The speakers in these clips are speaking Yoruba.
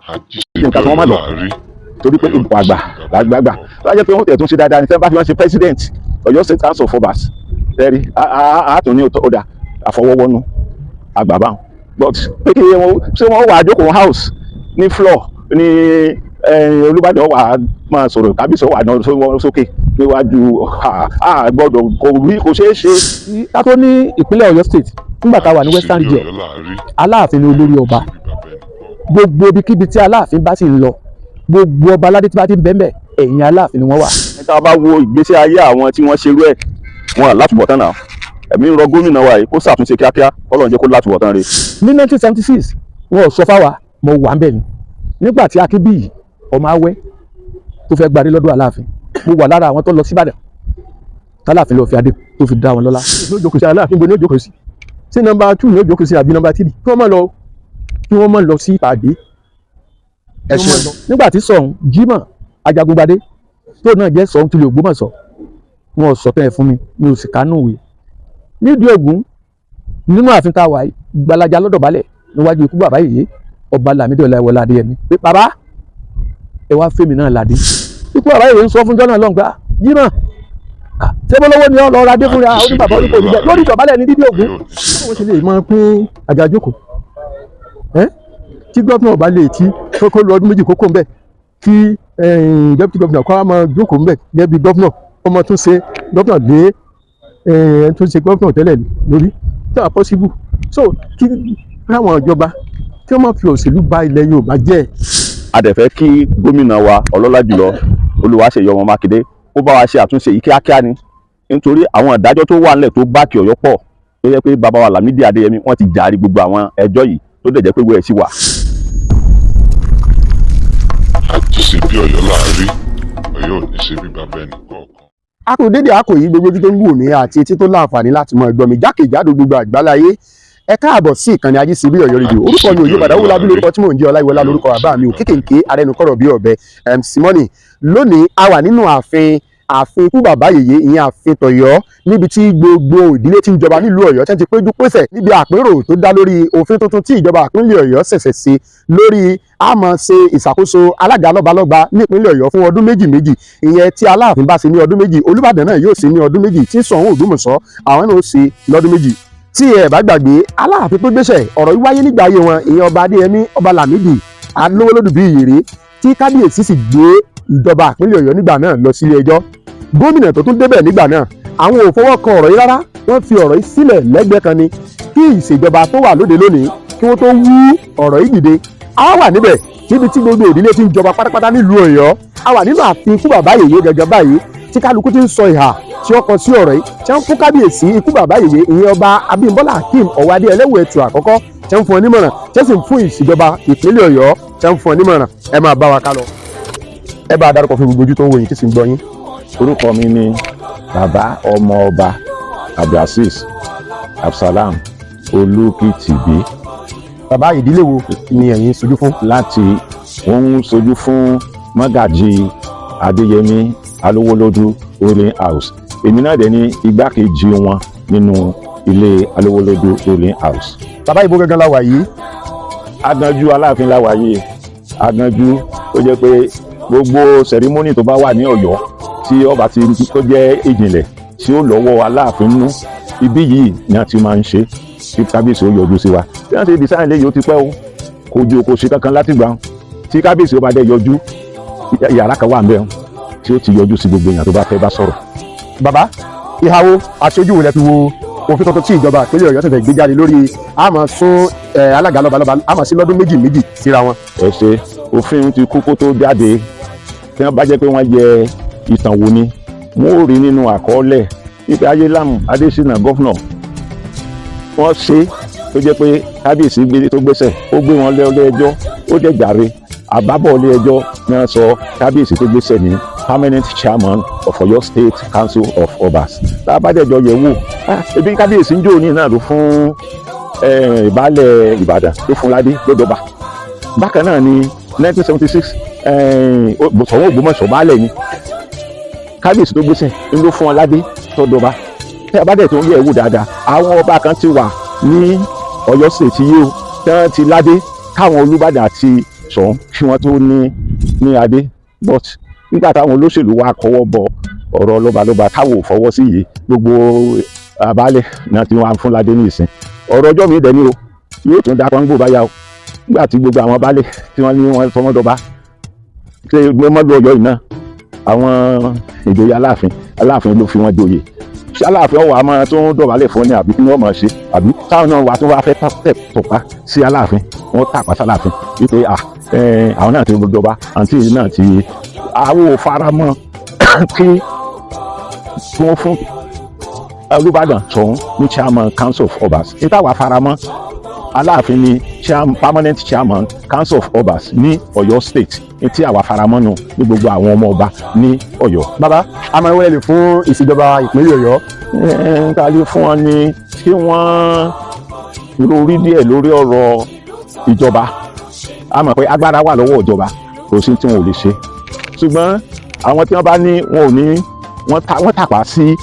nǹkan kan wọ́n má lọ torí pé ipò àgbà làgbàgbà wọ́n á jẹ́ pé wọ́n tẹ̀ tún ṣe dáadáa ní sẹ́ńbà fi wọ́n ṣe president Ọ̀yọ́ State House of Obas tẹ́rí àátún ní ọ̀dà àfọwọ́wọ́nú àgbà báwọn but pé kí wọ́n ṣé wọ́n wà á jókòó house ní floor ní Olúbàdàn wà á máa sọ̀rọ̀ kábíyèsí wà á sókè níwájú gbọ́dọ̀ kò ṣeé ṣe. ká tó ní ìpínlẹ̀ Ọ̀yọ́ State nígbà tá a wà ní Western region Aláàfin ni olórí ọba gbogbo ibikíbi tí Aláàfin bá sì ń lọ gbogbo ọba aládé tí bá ti ń bẹ́ẹ̀ ẹ̀yìn Aláàfin ni wọ́n wà. tá a bá wo ìgbésí ayé àwọn tí wọ́n ṣerú ẹ̀ wọn látúbọ̀tán náà ẹ̀mí ń rọ gómìnà wa yìí kó ṣàtúnṣe kíákíá Ọlọ́run jẹ́ kó látúbọ̀tán rẹ̀. ní 1976 wọn ò sọ fáwa mo wà ń bẹ̀ ni nígbà tí Akínbíyì ọmọ Awẹ́ tó fẹ́ gbadé lọ́dọ̀ Aláàfin mo wà lára àwọn tó lọ síbàdàn tálàfin lọ fi adé tó fi dá wọn lọ́lá. ní òjòkó sí Aláàfin bo ní òjòkó sí sí nọ́mbà 2 ní òjòkó sí àbí nọ́mbà 3 kí wọ́n má lọ sí ìpàdé. nígbà tí Ṣọ̀ún Jímọ̀ Ajagungbadé tó náà jẹ́ Ṣọ̀ún tilẹ̀ Ògbómọ̀ṣọ́ wọn ò sọ tẹ́ ẹ fún mi ò sì kánú ìwé. nídìí Ògún nínú ààfin tá a wà yìí Gbalaja lọ́dọ̀ balẹ̀ níwájú ikú bàbá yìí ọba Lámídì Ọláìwọlá Adéyẹmí pé bàbá ẹ wá fèmí náà ládé. ikú bàbá yìí ń sọ fún jọ́nà lọ́ngbà Jímọ̀ ṣé bọ́lọ́wọ́ ni ọ lọ ra dé fúnra ó ní bàbá oníkó oníjẹ lórí ìjọbalẹ̀ ní dídí Ògún. wọ́n ṣe lè máa pín àgàjókòó tí gómìnà ọba lè tí kókó lọ ọdún méjì kókó ń bẹ̀ kí deputy gómìnà kọ́ máa jókòó ń bẹ̀ gẹ́gẹ́ bí gómìnà ọmọ tó ṣe gómìnà lé ẹni tó ṣe gómìnà tẹ́lẹ̀ lórí tí wọ́n possible so kí káwọn ìjọba kí wọ́n máa fi òṣèlú bà ilẹ̀ Yorùbá jẹ́. a dẹ̀ fẹ́ kí gómìnà wa ọlọ́lá jùlọ Olúwaṣeyì ọmọ Mákindé ó bá wa ṣe àtúnṣe yìí kíákíá ni nítorí àwọn ìdájọ́ tó wà nílẹ̀ tó báàkì Ọ̀yọ́ pọ̀ tó yẹ pé bàbá wa Lámídì Adéyẹmí wọ́n ti jàre gbogbo àwọn ẹjọ́ yìí tó dẹ̀ jẹ́ pé wẹ́ẹ̀ sí wà. àti ṣe bí Ọ̀yọ́ láàárín Ọ̀yọ́ ò ní ṣe bí bàbá ẹnì kọ̀ọ̀kan. a kò dédé àkò yìí gbogbo ojú tó ń wò mí àti etí tó láǹfààní láti mọ ẹgbọ́n mi jákèjádò gbogbo àgbáláyé ẹ káàbọ̀ sí ìkànnì Ajíṣebí Ọ̀yọ́ rédíò orúkọ mi ò yí padà Owólabí lórúkọ tí mò ń jẹ́ Ọláìwọlá lórúkọ bàbá mi ò kékèké arẹnukọ̀rọ̀ bí ọ̀bẹ MC Money lónìí a wà nínú ààfin ikú bàbá yèyé ìyẹn ààfin tọ̀yọ́ níbi tí gbogbo ìdílé tí ń jọba nílùú Ọ̀yọ́ tí wọ́n ti péjú pésẹ̀ níbi àpérò tó dá lórí òfin tuntun tí ìjọba ìpínlẹ̀ Ọ̀yọ́ ṣẹ̀ṣẹ̀ ṣe lórí àmọ́ ṣe ìṣàkóso alága lọ́balọ́ba nípínlẹ̀ Ọ̀yọ́ fún ọdún méjì ìyẹn tí Aláàfin bá ṣe ní ọdún méjì Olúbàdàn náà yóò ṣe ní ọdún méjì tí Ṣọ̀ún Ògbómọ̀ṣọ́ àwọn náà ó ṣe lọ́dún méjì tí ẹ bá gbàgbé Aláàfin tó gbéṣẹ̀ ọ̀rọ̀ yìí wáyé nígbà ayé wọn ìyẹn ọba Adéyẹmí ọba Lámídì alówólódù bí ìyèrè tí kábíyèsí sì gbé ìjọba ìpínlẹ̀ Ọ̀yọ́ nígbà náà lọ sílé ẹjọ́ gómìnà tó tún débẹ̀ nígbà náà àwọn ò fọwọ́ kan ọ̀rọ̀ yìí rárá wọ́n fi ọ̀rọ̀ yìí sílẹ̀ lẹ́gbẹ̀ẹ́ kan ni kí ìṣèjọba tó wà lóde lónìí kí wọ́n tó wú ọ̀rọ̀ yìí dìde a wà níbẹ̀ níbi tí gbogbo ìdílé ti ń jọba pátápátá nílùú Ọ̀yọ́ a wà nínú ààfin ikú bàbá yèyé gẹ́gẹ́ báyìí tí kálukú ti ń sọ ìhà tí ó kọ sí ọ̀rọ̀ yìí tí wọ́n fún kábíyèsí ikú bàbá yèyé ìyẹn ọba Abímbọ́lá Hakeem Ọ̀wádé Ẹlẹ́wùẹ̀tù àkọ́kọ́ tí wọ́n fún ọ nímọ̀ràn tí wọ́n sì ń fún ìṣèjọba ìpínlẹ̀ Ọ̀yọ́ tí wọ́n fún ọ nímọ̀ràn ẹ máa bá wa ká lọ. ẹ bá a dárúkọ fún gbogbo ojú tó ń wò yín tí sì ń gbọ́ yín. orúkọ mi ni bàbá ọmọ ọba Abdulaziz Absalam Olúkìtìbí. bàbá ìdílé wo ni ẹ̀yin sojú fún. láti òun sojú fún Mọ́gàjí Adéyẹmí Alówólódù Ruling House èmi náà dẹ̀ ní igbákejì wọn nínú ilé Alówólódù Ruling House. bàbá ìbò gangan la wà yìí. Aganjú Aláàfin la wà yìí Aganjú tó jẹ́ pé gbogbo sẹ̀rímọ́nì tó bá wà ní Ọ̀yọ́ tí ọba ti tó jẹ́ ìjìnlẹ̀ tí ó lọ́wọ́ Aláàfin nú ibí yìí ni a ti máa ń ṣe kí kábíyèsí ó yọjú sí wa tí wọ́n ti di sáyẹn léyìí ó ti pẹ́ o kò ju kò ṣe kankan láti gbà tí kábíyèsí ó bá dé yọjú yàrá kan wà ń bẹ̀ tí ó ti yọjú sí gbogbo èèyàn tó bá fẹ́ bá sọ̀rọ̀. bàbá ìhàwó aṣojú wo lẹ fi wo òfin tuntun tí ìjọba ìpínlẹ̀ Ọ̀yọ́ ṣẹ̀ṣẹ̀ gbé jáde lórí àmọ́ sún alága lọ́balọ́ba àmọ́ sí lọ́dún méjì síra wọn. ẹ ṣe òfin ti kú kó tó jáde tí wọ́n bá jẹ́ pé wọ́n yẹ ìtàn wò ni wọ́n ò rí nínú àkọọ́lẹ̀ wípé Ayélámù Adésínà gọ́fúnà wọ́n ṣe tó jẹ́ pé kábíyèsí tó gbéṣẹ̀ ó gbé wọn lé ẹjọ́ ó jẹ́ jàre àbábọ̀ ilé ẹjọ́ ni wọ́n sọ kábíyèsí tó gbéṣẹ̀ ní permanent chairman of Ọ̀yọ́ State Council of Obas lábàdẹ̀jọ yẹ̀ wò ebi kábíyèsí ń jò ní náà ló fún ìbálẹ̀ Ìbàdàn tó fún ládé lọ́dọ̀ba bákan náà ní 1976 Ṣọ̀ún Ògbómọ̀ṣọ́ baálẹ̀ ni kábíyèsí tó gbéṣẹ̀ ń ló fún ọ ládé tọ́dọ̀ba tẹ́ ẹ bá dẹ̀ tó ń yẹ̀ wò dáadáa àwọn ọba kan ti wà ní Ọ̀yọ́ State yìí o tí wọ́n ti ládé káwọn Olúbàdàn àti Ṣọ̀ún kí wọ́n tó ní adé, but nígbà táwọn olóṣèlú wa kọwọ́ bọ ọ̀rọ̀ lọ́balọ́ba táwọn ò fọwọ́ sí yìí, gbogbo àbálẹ̀ náà tí wọ́n á fún ládé ní ìsìn. Ọ̀rọ̀ ọjọ́ mi dẹ̀ ní o, yóò tún dápọ̀ ń gbò báyà o, nígbà tí gbogbo àwọn baálẹ̀ tí wọ́n ní wọ́n fọmọdọ́ba ṣe gbọmọdún ọjọ́ yìí náà, àwọn ìjòyè aláàfin ló fi wọ́n joyè. Ṣé aláàfin ọwọ́ àmọ́ tó ń dọ̀bálẹ̀ fún ni àbí kí wọ́n mọ̀ ṣe, àbí táwọn náà wà tó wá fẹ́ tọ̀pá sí aláàfin, wọ́n tàpá sáláàfin wípé àwọn náà ti dọba àǹtí náà ti àwọn ò faramọ́ kí wọ́n fún Olúbàdàn Ṣọ̀ún ní chairman council of obas. Ìtawà faramọ́ aláàfin ni permanent chairman council of obas ní Ọ̀yọ́ state, tí àwa faramọ́ nù ní gbogbo àwọn ọmọ ọba ní Ọ̀yọ́. Bàbá àmọ́ ìwọlẹ̀ lè fún ìṣèjọba ìpínlẹ̀ Ọ̀yọ́. Nǹkan lè fún wọn ni kí wọ́n lórí díẹ̀ lórí ọ̀rọ̀ ìjọba. A mọ̀ pé agbára wà lọ́wọ́ ìjọba, kò sí tí wọn ò lè ṣe. Ṣùgbọ́n àwọn tí wọ́n bá ní wọn ò ní wọ́n tàpá sí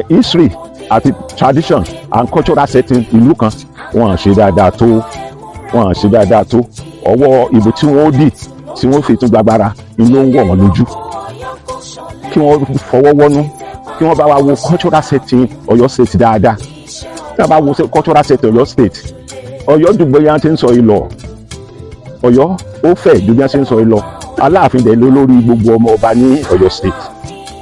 history àti tradition and cultural setting ìlú kan, wọn à ṣe dáadáa tó ọwọ́ ìbò tí wọ́n ó dì tí wọ́n fi tún gbàgbára ni ló ń wọ̀ wọ́n lójú. Kí wọ́n fọwọ́ wọ́nú, kí wọ́n bá wa wo cultural setting Ọ̀yọ́ state dáadáa. Tí wọ́n bá wo cultural setting Ọ̀yọ́ state, Ọ̀yọ́ dùgbò yẹn ti ń sọ ìlọ, Ọ̀yọ́ ó fẹ̀ ju bí wọ́n ṣe ń sọ ìlọ. Aláàfin dẹ̀ ló lórí gbogbo ọmọ ọba ní Ọ̀yọ́ state.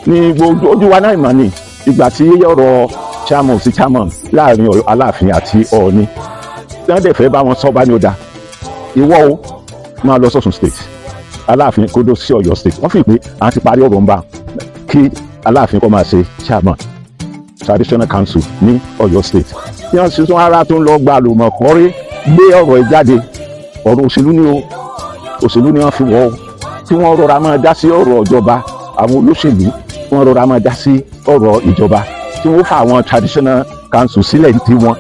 Ní gbogbo ojú wa náà ìmọ̀ ni ìgbà tí ọ̀rọ̀ chairman sí chairman láàrin Aláàfin àti Ọọ̀ni, tí wọ́n dẹ̀ fẹ́ bá wọn sọ bá ní ọ̀dà, ìwọ o máa lọ sọ́sùn state, Aláàfin kó dó sí Ọ̀yọ́ state. Wọ́n fi pé àwọn ti parí ọ̀rọ̀ ń bá kí Aláàfin kó máa ṣe chairman traditional council ní Ọ̀yọ́ state. Tí wọ́n ṣe tún ara tó ń lọ gba àlùmọ̀kọ́rí gbé ọ̀rọ̀ ẹ̀ jáde, ọ̀rọ̀ òṣèlú ni o, òṣèlú ni wọ́n fi wọ́ o. Tí wọ́n rọra máa dá sí ọ̀rọ̀ ìjọba, àwọn olóṣèlú wọ́n rọra máa dá sí ọ̀rọ̀ ìjọba, tí wọ́n fa àwọn traditional council sílẹ̀ tí wọ́n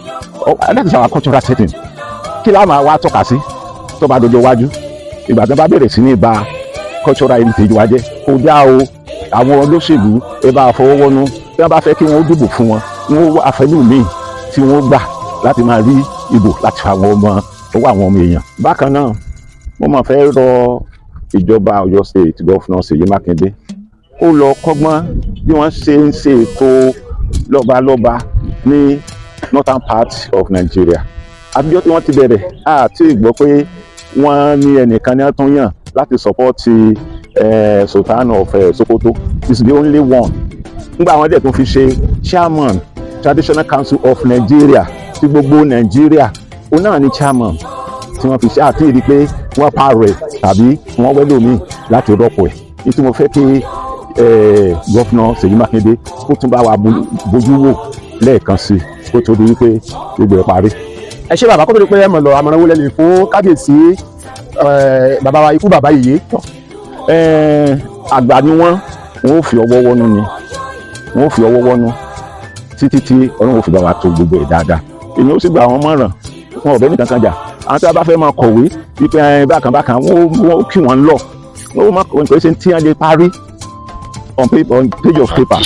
that is our cultural setting. Kí la máa wá tọ́ka sí tó bá dojo wájú ìgbà tí wọ́n bá bẹ̀rẹ̀ sí ní ba cultural heritage wa jẹ́? Kò dá o. Àwọn olóṣèlú ẹ bá fọwọ́wọ́nú, tí wọ́n bá fẹ́ kí wọ́n dìbò fún wọn, wọ́n wá àfẹ́lú míì tí wọ́n gbà láti máa rí ìbò láti fa àwọn ọmọ èèyàn. Bákan náà mo máa fẹ́ rọ ìjọba Ọ̀yọ́ state gọ́fúnà Ṣèyí Mákindé ó lọ kọ́gbọ́n bí wọ́n ṣe ń ṣe ètò lọ́balọ́ba ní northern part of Nigeria. Àbíjọ́ tí wọ́n ti bẹ̀rẹ̀ àti ìgbọ́ pé wọ́n ní ẹnìkan ní àtún yàn láti sọ́pọ́ọ̀tì Sultan of Sokoto. This is the only one. Nígbà àwọn ẹ̀dẹ̀ tó fi ṣe chairman traditional council of Nigeria tí gbogbo Nigeria òun náà ní chairman tí wọ́n fi ṣe àti ìdí pé wọ́n pààrọ̀ ẹ̀ tàbí wọ́n wẹ́lò míì láti rọ́pò ẹ̀. Ní tí mo fẹ́ kí gọ́fúnà Ṣèyí Mákindé kó tún bá wa bójú wò lẹ́ẹ̀kan sí i kó tó di wípé gbogbo ẹ̀ parí. Ẹ ṣé bàbá, kó tó di pé ẹ mọ̀ lọ, àmọ̀ràn wo lẹ lè fún kábíyèsí bàbá wa ikú bàbá yèyé? Àgbà ni wọ́n ó fi ọwọ́ wọ́nú ni, wọ́n ó fi ọwọ́ wọ́nú títí tí Ọlọ́run ó fi bá wa tó gbogbo ẹ̀ dáadáa. Èmi ó sì gba àwọn mọ̀ràn, wọn ò bẹ́ẹ̀ nìkan kan jà. Àwọn tí a bá fẹ́ máa kọ̀wé wípé bákan wọ́n kí wọ́n lọ, wọ́n máa kọ̀wé nítorí ṣe tí wọ́n lè parí on page of paper.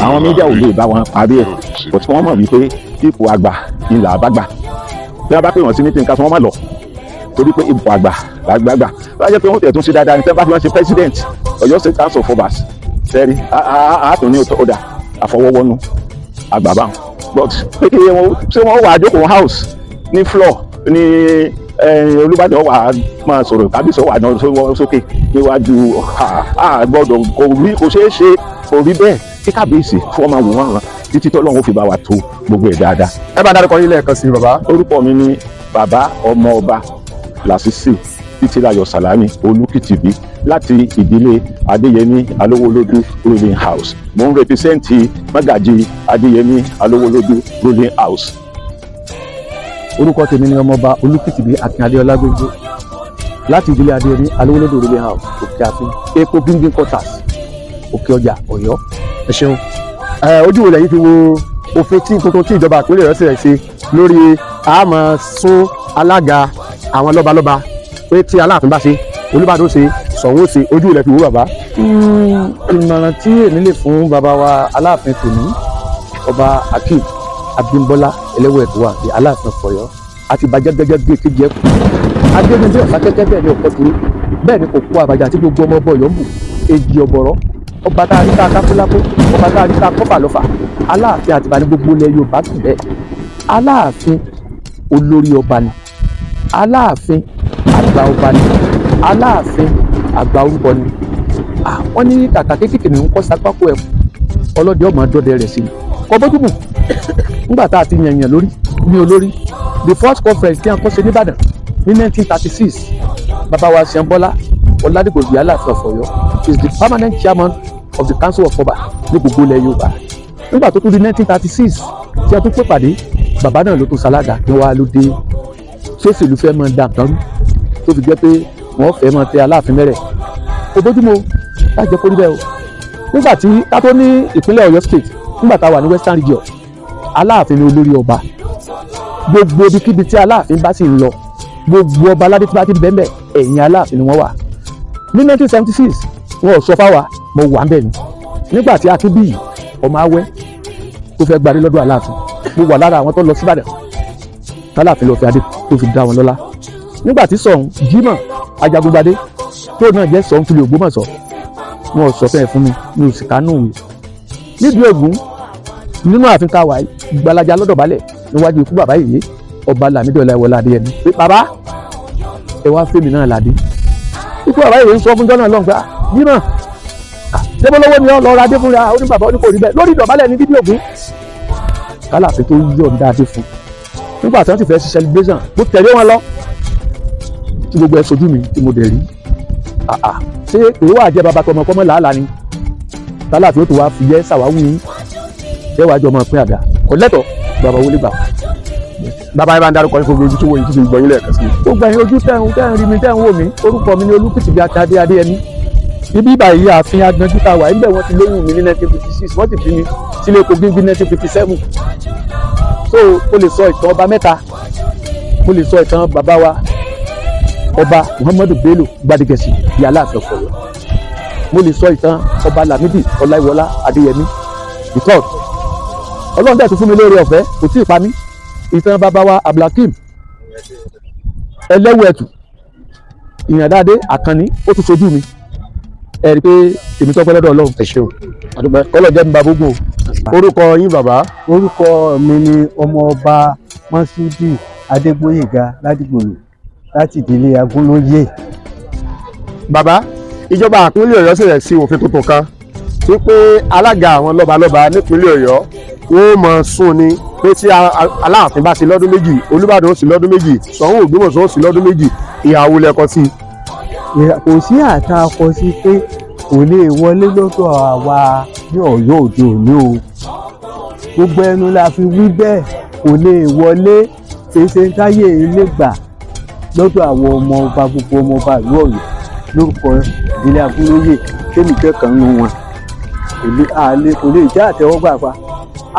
Àwọn mídíà ò lè bá wọn parí ẹ̀, but wọ́n mọ̀ wípé ipò àgbà ìlà àbágbà. Tí wọ́n bá pè wọ́n sí ní tìǹkà tí wọ́n má lọ torí pé ipò àgbà làgbàgbà. Wọ́n á jẹ́ pé wọ́n tẹ̀ tún ṣe dáadáa ní tí wọ́n bá fi wọ́n ṣe president Ọ̀yọ́ state council of obas sẹ́rí àátún ní ọ̀dà àfọwọ́wọ́nú àgbà báwọn. But kékeré wọn ṣé wọ́n wà àjókòó house ní floor ní Olúbàdàn wà máa sọ̀rọ̀ tàbí sọ wà náà sókè níwájú gbọ́dọ̀ kò ṣeé ṣe, kò rí bẹ́ẹ̀ kí kábíyèsí fún ọmọ àwòrán wọn títí tọ́lọ́run ó fi bá wa tó gbogbo ẹ̀ dáadáa. Ẹ bá dárúkọ yín lẹ́ẹ̀kan sí bàbá. Orúkọ mi ni bàbá ọmọ ọba Lásìsì Títílayọ̀ Sàlámì Olúkìtìbí láti ìdílé Adéyẹmí Alówólódù ruling house. Mo ń rẹpísẹ́ǹtì Mágàjí Adéyẹmí Alówólódù ruling house. Orúkọ tèmi ni ọmọọba Olúkìtìbí Akínadé Ọlágbègbè láti ìdílé Adéyẹmí Alówólódù ruling house Òkè Àfin epo gbíngbín quarters Òkè Ọjà Ọ̀yọ́. Ẹ ṣeun. Ojú wo lẹ́yìn fi wo òfin tuntun tí ìjọba ìpínlẹ̀ Ọ̀yọ́ ṣe lórí àmọ́ sún alága àwọn lọ́balọ́ba pé tí Aláàfin bá ṣe Olúbàdàn ṣe Ṣọ̀ún ó ṣe, ojú wo lẹ fi wò bàbá? Ìmọ̀ràn tí èmi lè fún bàbá wa Aláàfin tòní ọba Akeem Abímbọ́lá Ẹlẹ́wẹ̀ẹ́dùwà Aláàfin Ọ̀yọ́ àti bàjẹ́ gẹ́gẹ́ bí èkejì ẹ̀kọ́. adénídé ọ̀sán kẹ́kẹ́ bẹ́ẹ̀ ni ọ̀pọ̀ turu bẹ́ẹ̀ ni kò kó àbàjá tí gbogbo ọmọ ọbọ yọ̀ ń bù èjì ọ̀bọ̀rọ̀ ọba tá a rí ká kápúlápó ọba tá a rí ká kọ́fà lọ́fà aláàfin àtìbá ní gbogbo ilẹ̀ Yorùbá tù bẹ́ẹ̀ aláàfin olórí ọba ni aláàfin àgbà ọba ni aláàfin àgbà orúkọ ni wọ́n ní kàkà kéékèèké ní ń kọ́ sapákó ẹ̀kú ọlọ́dẹ ọmọ dọ́dẹ rẹ̀ sí i kọ́ bójúmù nígbà tá a ti yànyàn lórí ní olórí the first conference tí a kọ́ ṣe nìbàdàn ní 1936 bàbá wa Ṣeun Bọ́lá Ọládìgbòlù Aláàfin of Ọ̀yọ́ is the permanent chairman of the council of Ọba ní gbogbo ilẹ̀ Yorùbá nígbà tó tún di 1936 tí a tún pè pàdé bàbá náà ló tún ṣalága ní wàá ló dé sóṣèlú fẹ́ máa dà nǹkan rú tó fi jẹ́ pé wọ́n fẹ́ máa tẹ Aláàfin mẹ́rẹ̀ kò bójúmọ́ lájẹ́ kórí bẹ́ẹ̀ o nígbà tí ká tó ní ìpínlẹ̀ Ọ̀yọ́ state nígbà tá a wà ní western region Aláàfin ni olórí ọba gbogbo ibikíbi tí Aláàfin bá sì ń lọ gbogbo ọba aládé tí bá ti bẹ́ẹ̀ bẹ́ẹ̀ ẹ̀yìn Aláàfin ni wọ́n wà ní 1976 wọn ò sọ fáwa mo wà ń bẹ̀ ni nígbà tí Akínbíyì ọmọ Awẹ́ tó fẹ́ gbarí lọ́dọ̀ Aláàfin mo wà lára àwọn tó lọ sí Ìbàdàn Aláàfin lọ fi adé tó fi dá wọn lọ́lá nígbà tí Ṣọ̀ún Jímọ̀ Ajagungbadé tó náà jẹ́ Ṣọ̀ún Fìlì Ògbómọ̀ṣọ́ wọn ò sọ fẹ́ẹ̀ fún mi ní oṣù kánú mi nídìí Ògún nínú ààfin káwa Gbalaja lọ́dọ̀ balẹ̀ níwájú ikú bàbá yìí ọba Lámídì Ọláìwọlá Adéyẹmí pé bàbá ẹ wá fèmí náà ládé ikú bàbá yìí ń sọ fún jọ́nà lọ́ngbà Jímọ̀ sẹ́bọ́lọ́wọ́ ni ọ lọ́ọ́ ra dé fúnra ó ní bàbá oníkò rí bẹ́ẹ̀ lórí ìdọ̀bálẹ̀ ní dídí Ògún kálàfin tó yọ̀ǹda adé fún nígbà tí wọ́n ti fẹ́ ṣe celebration mo tẹ̀lé wọn lọ tí gbogbo ẹ̀ sojú mi tí mo dẹ̀ rí ṣé èyí wà jẹ́ bàbá tọmọ kọ́mọ làálàá ni kálàfin ó tó wá fi jẹ́ sàwáwù yín ẹ wàá jọ ọmọ pín àdá kò lẹ́tọ̀ bàbá wọlé gbà. bàbá yẹn bá ń darúkọ ní gbogbo ojú tó wọ yìí tó ti gbọ́ yín lẹ́ẹ̀kan sí i. gbogbo ẹ̀yin ojú tẹ̀ ń rí mi tẹ̀ ń wò mí orúkọ mi ni Olúkìtìbí Akíndé Adéyẹmí ibi ìbàyí ààfin agbẹ̀jú tá a wà níbẹ̀ wọ́n ti lóyún mi ní 1956 wọ́n ti bí mi sílé epo gbígbí 1957 so mo lè sọ ìtàn ọba mẹ́ta mo lè sọ ìtàn bàbá wa ọba Muhammadu Bello Gbádégẹ̀sì di Aláàfin of Ọ̀yọ́ mo lè sọ ìtàn ọba Lámídì Ọláìwọlá Adéyẹmí the third ọlọ́run dẹ̀ tún fún mi lóore ọ̀fẹ́ kò tí ì pa mí ìtàn bàbá wa Abdulhakeem Ẹlẹ́wẹ̀ẹ́tù Ìyàndáadé Àkànní ó tún sojú mi ẹ rí i pé èmi tó pẹ́ lọ́dọ̀ ọlọ́run ẹ ṣeun kọ́lọ̀ jẹ́ mi bá gbogbo. orúkọ yín bàbá. orúkọ mi ni ọmọọba Mọ́súdì Adégbóyèga Ládìgbòlù láti ìdílé Agúnlóyè. bàbá ìjọba ìpínlẹ̀ Ọ̀yọ́ ṣẹ̀ṣẹ̀ sí òfin tuntun kan wípé alága àwọn lọ́balọ́ba nípínlẹ̀ Ọ̀yọ́ wọ́n mọ̀ sún ni pé tí Aláàfin bá sí lọ́dún méjì Olúbàdàn ó sí lọ́dún méjì Ṣọ̀ún Ògbómọ̀ṣọ́ ó sí lọ́dún méjì ìhàwó lẹ́kọ̀ọ́ sí. kò sí àtakọ sí pé kò lè wọlé lọ́dọ̀ àwa ní Ọ̀yọ́ òde òní o gbogbo ẹnu la fi wí bẹ́ẹ̀ kò lè wọlé ṣeéṣe táyé ilé gbà lọ́dọ̀ àwọn ọmọ ọba gbogbo ọmọ ọba ìlú Ọ̀yọ́ lórúkọ ìdílé Agúnlóyè kémi kẹ́kọ̀ọ́ nínú wọn kò lè jẹ́ àtẹ́wọ́gbà pa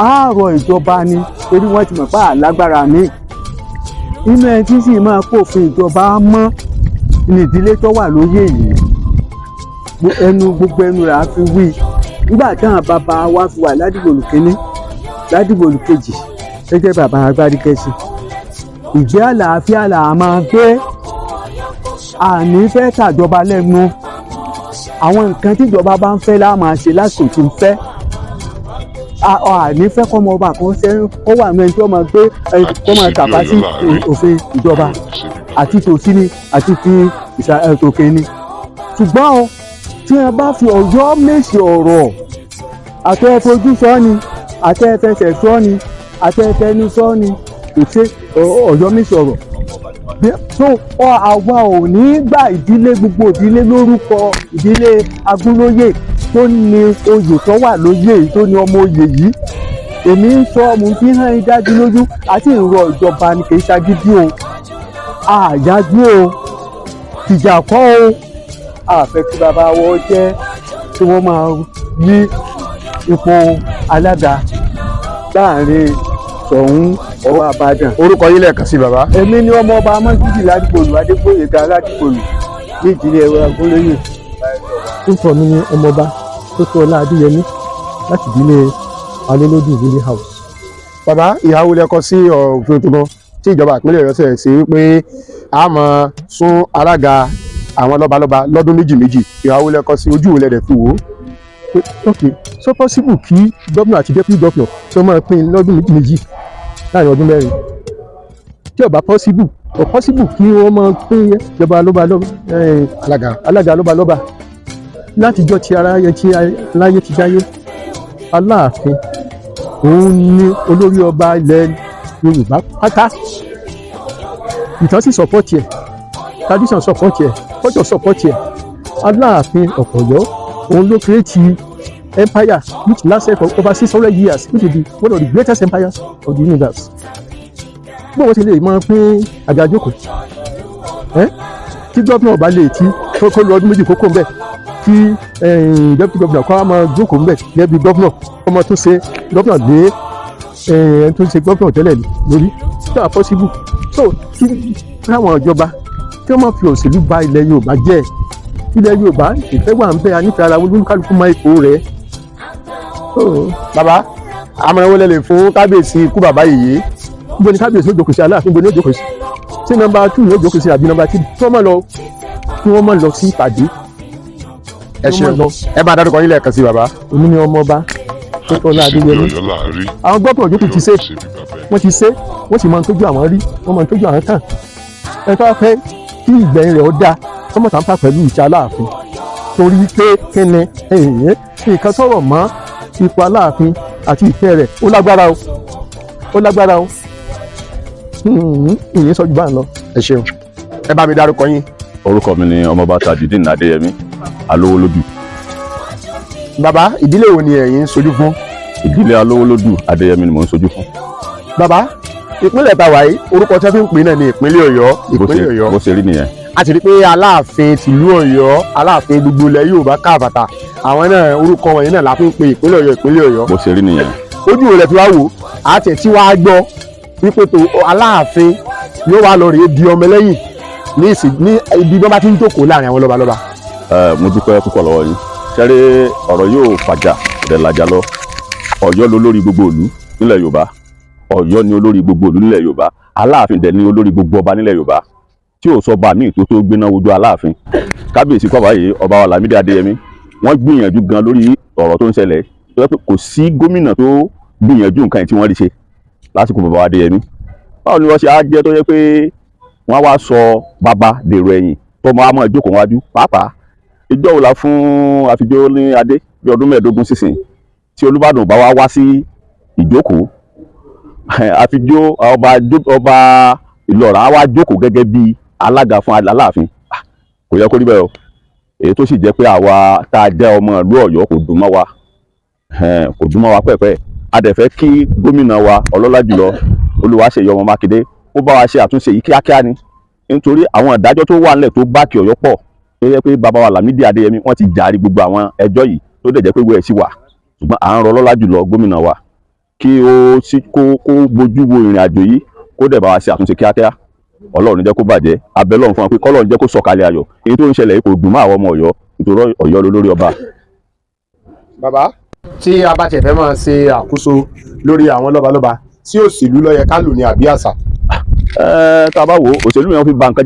àárọ̀ ìjọba ni torí wọ́n ti mọ̀ pé àlágbára mi inú ẹ tí sì máa kófin ìjọba mọ́ ní ìdílé tó wà lóyè yìí gbogbo ẹnu rà á fi wí nígbà táwọn bàbá wa fi wà Ládìgbòlù kínní Ládìgbòlù kejì gẹ́gẹ́ bàbá Gbádégẹ̀sì ìgbé àlàáfíà là á máa gbé àní fẹ́ tàjọba lẹ́nu àwọn nǹkan tíjọba bá ń fẹ́ láà máa ṣe lásìkò tí ń fẹ́ àní fẹ́ kọ́ ọmọ ọba kan sẹ́yìn kó wà ní ẹni tí wọ́n máa gbé kó máa tàpá sí òfin ìjọba àti tòsí ni àti ti tòkè ni ṣùgbọ́n o tí wọ́n bá fi Ọ̀yọ́ mèsì ọ̀rọ̀ àtẹ̀fojú sọ ni àtẹ̀fẹsẹ̀ sọ ni àtẹ̀fẹnu sọ ni kò ṣe Ọ̀yọ́ mèsì ọ̀rọ̀ so àwa ò ní gba ìdílé gbogbo ìdílé lórúkọ ìdílé Agúnlóyè tó ní oyè tó wà lóyè tó ní ọmọ oyè yìí èmi ń sọ mo fi hàn yín dájú lójú àti ìrọ̀ ìjọba ni kì í ṣagídí o àyájú o tìjà kọ́ o àfẹ́ kí bàbá wọn jẹ́ tí wọ́n máa yí ipò alága láàrin Ṣọ̀ún ọwọ́ Ìbàdàn. orúkọ yín lẹ́ẹ̀kan sí bàbá. èmi ni ọmọ ọba Mọ́súdì Ládìgbòlù Adégbóyèga Ládìgbòlù ní ìdílé Agúnlóyè. orúkọ mi ni ọmọọba Tótọ́lá Adéyẹmí láti ìdílé Alólódù Village House. bàbá ìhàwó lẹ́kọ̀ọ́ sí òfin tuntun tí ìjọba ìpínlẹ̀ Ọ̀yọ́ ṣẹ̀ sí pé a mọ̀ sún alága àwọn lọ́balọ́ba lọ́dún méjì ìhàwó lẹ́kọ́ sí ojú ìwòlẹ̀ rẹ̀ fi wò ó. ok so possible kí gómìnà àti deputy gómìnà tó máa pín lọ́dún méjì láàrin ọdún mẹ́rin tí ó bá possible or possible kí wọ́n máa pín ìjọba alága lọ́balọ́ba látijọ́ tí aláyé ti dáyé Aláàfin òun ni olórí ọba ilẹ̀ Yorùbá pátá ìtàn sì support ẹ̀ tradition support ẹ̀ culture support ẹ̀ Aláàfin of Ọ̀yọ́ òun ló create empire which lasted for over 600 years which is one of the greatest empires of the universe. bó wọ́n ti lè máa pín àjàjókòó tí gómìnà ọba lè tí kó lọ ọdún méjì kókó ńbẹ kí deputy gómìnà kó máa jókòó ńbẹ gẹ́gẹ́ gómìnà ọmọ tó ṣe gómìnà lé ẹni tó ṣe gómìnà tẹ́lẹ̀ lórí tó wà possible so kí káwọn ìjọba kí wọ́n máa fi òṣèlú bà ilẹ̀ Yorùbá jẹ́ ilẹ̀ Yorùbá ìfẹ́ wà ń bẹ anífẹ́ ara wọn olúkálùkù máa ipò rẹ̀. bàbá àmọ̀ràn wo lẹ lè fún kábíyèsí ikú bàbá yìí. níbo ni kábíyèsí ló jókòó sí Aláàfin níbo ni ó jókòó sí ṣé nọ́mbà 2 ló jókòó sí àbí nọ́mbà 3 kí wọ́n máa lọ sí ìpàdé. ẹ ṣeun ẹ bá dárúkọ yín lẹ́ẹ̀kan sí bàbá. èmi ni ọmọọba tó tọ́lá Adéyẹmí. àwọn gómìnà jókòó ti ṣe wọ́n ti ṣe wọ́n sì máa ń tójú àwọn rí wọ́n máa ń tójú àwọn kàn. ẹ tó fẹ́ kí ìgbẹ̀yìn rẹ̀ ó dáa ọmọ tàǹpà pẹ̀lú ìṣe Aláàfin torí pé kíni nǹkan tọrọ mọ́ ipò Aláàfin àti ìfẹ́ rẹ̀ ó lágbára o ìyẹn sọ jù bá ń lọ. ẹ ṣeun ẹ bá mi dárúkọ yín. orúkọ mi ni ọmọọba Tajudeen Adéyẹmí Alówólódù. bàbá ìdílé wo ni ẹ̀yin ń sojú fún. ìdílé Alówólódù Adéyẹmí ni mò ń sojú fún. bàbá ìpínlẹ̀ tàwa yìí orúkọ tí wọ́n fi ń pè náà ní ìpínlẹ̀ Ọ̀yọ́. bó ṣe rí nìyẹn. a ti rí pé Aláàfin tìlú Ọ̀yọ́ Aláàfin gbogbo ilẹ̀ Yorùbá káàbàtà àwọn náà orúkọ wọ̀nyí náà la fi ń pe ìpínlẹ̀ Ọ̀yọ́. bó ṣe rí nìyẹn. ojú rẹ̀ fi wá wò àti ẹ̀ tí wàá gbọ́ wípé tó Aláàfin yóò wá lọ rèé di ọmọ lẹ́yìn ní ibi bí wọ́n bá ti ń jókòó láàrin àwọn lọ́balọ́ba. mo dúpẹ́ púpọ̀ lọ́wọ́ yín ṣẹ́rí ọ̀rọ̀ yóò fàjà rẹ̀ làjà lọ Ọ̀yọ́ ló lórí gbogbo ìlú nílẹ̀ Yorùbá Ọ̀yọ́ ni olórí gbogbo ìlú nílẹ̀ Yorùbá Aláàfin dẹ̀ ni olórí gbogbo ọba nílẹ̀ Yorùbá tí ò sọ bá míì tó gbéná wojú Aláàfin. kábíyèsí kọ́ba yìí ọba wa Lámídì Adéyẹmí wọ́n gbìyànjú gan lórí ọ̀rọ̀ tó ń ṣẹlẹ̀ tó yẹ pé kò sí gómìnà tó gbìyànjú nǹkan yìí tí wọ́n rí ṣe lásìkò bàbá wa Adéyẹmí. báwo ni wọ́n ṣe á jẹ́ tó yẹ pé wọ́n wá sọ bàbá dèrò ẹ̀yìn tó máa mọ̀ ìjókòó wájú pàápàá ìjọ òla fún àfijọ́ ní adé bí ọdún 15 sísìn tí Olúbàdàn bá wá sí ìjókòó àfijọ́ ọba Ìlọra á wá jókòó gẹ́gẹ́ bí alága fún Aláàfin kò yẹ kó rí bẹ́ẹ̀ o èyí tó sì jẹ́ pé àwa tá a jẹ́ ọmọ ìlú Ọ̀yọ́ kò dùn mọ́ wa pẹ́ẹ́pẹ́ a dẹ̀ fẹ́ kí gómìnà wa ọlọ́lá jùlọ Olúwaṣeyì ọmọ Mákindé ó bá wa ṣe àtúnṣe yìí kíákíá ni nítorí àwọn ìdájọ́ tó wà nílẹ̀ tó bá kí Ọ̀yọ́ pọ̀ tó yẹ pé bàbá wa Lámídì Adéyẹmí wọ́n ti jàre gbogbo àwọn ẹjọ́ yìí tó dẹ̀ jẹ́ pé wẹ́ẹ̀ sí wà ṣùgbọ́n à ń rọ ọlọ́lá jùlọ gómìnà wa kí ó bójú wo ìrìn àjò yìí kó dẹ̀ bá wa ṣe àtúnṣe kíákíá Ọlọ́run jẹ́ kó bàjẹ́ abẹ́lọ́run fún wa pé kọ́lọ́run jẹ́ kó sọ̀kalẹ̀ ayọ̀ èyí tó ń ṣẹlẹ̀ kò dùn mọ́ àwọn ọmọ Ọ̀yọ́ nítorí Ọ̀yọ́ lólórí ọba. bàbá tí a bá tiẹ̀ fẹ́ máa ṣe àkóso lórí àwọn lọ́balọ́ba tí òṣèlú ló yẹ ká lò ní àbí àṣà. tá a bá wò òṣèlú wọn fi ba nǹkan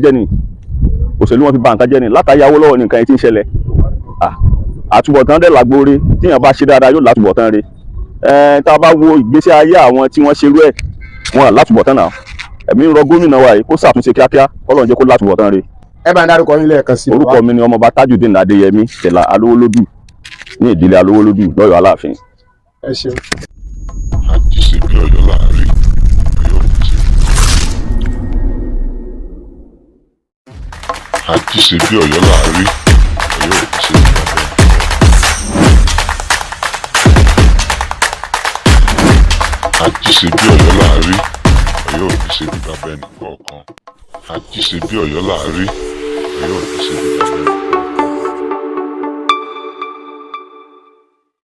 jẹ́ ni látàrí Awólọ́wọ̀ ní nǹkan yẹn ti ń ṣẹlẹ̀ àtúbọ̀tán dẹ̀ làgbóore tíyàn bá ṣe dáadáa yóò látúbọ̀tán re tá a bá wo ìgbésí ayé àwọn tí wọ́n ṣerú ẹ̀ wọn látúbọ̀tán náà ẹ̀mí ń rọ gómìnà wa yìí kó ṣàtúnṣe kíákíá Ọlọ́run jẹ́ kó látúbọ̀tán re. ẹ bá ń dárúkọ yín lẹ́ẹ̀kan sí i. orúkọ mi ni ọmọọba Tajudeen Adéyẹmí Tẹ̀lá Alówólódù ní ìdílé Alówólódù lọ́yọ̀ Aláàfin. ẹ ṣeun. àjíṣe bí Ọ̀yọ́ láàárín Ọ̀yọ́ òjì. àjíṣe bí Ọ̀yọ́ láàárín Ọ̀yọ́ òjì. àjíṣe bí Ọ̀yọ́ láàárín Ọ̀yọ́ òjì bí bàbá ẹnì kọ̀ọ̀kan. àjíṣe bí Ọ̀yọ́ láàárín Ọ̀yọ́ òjì bí bàbá ẹnì kọ̀ọ̀kan.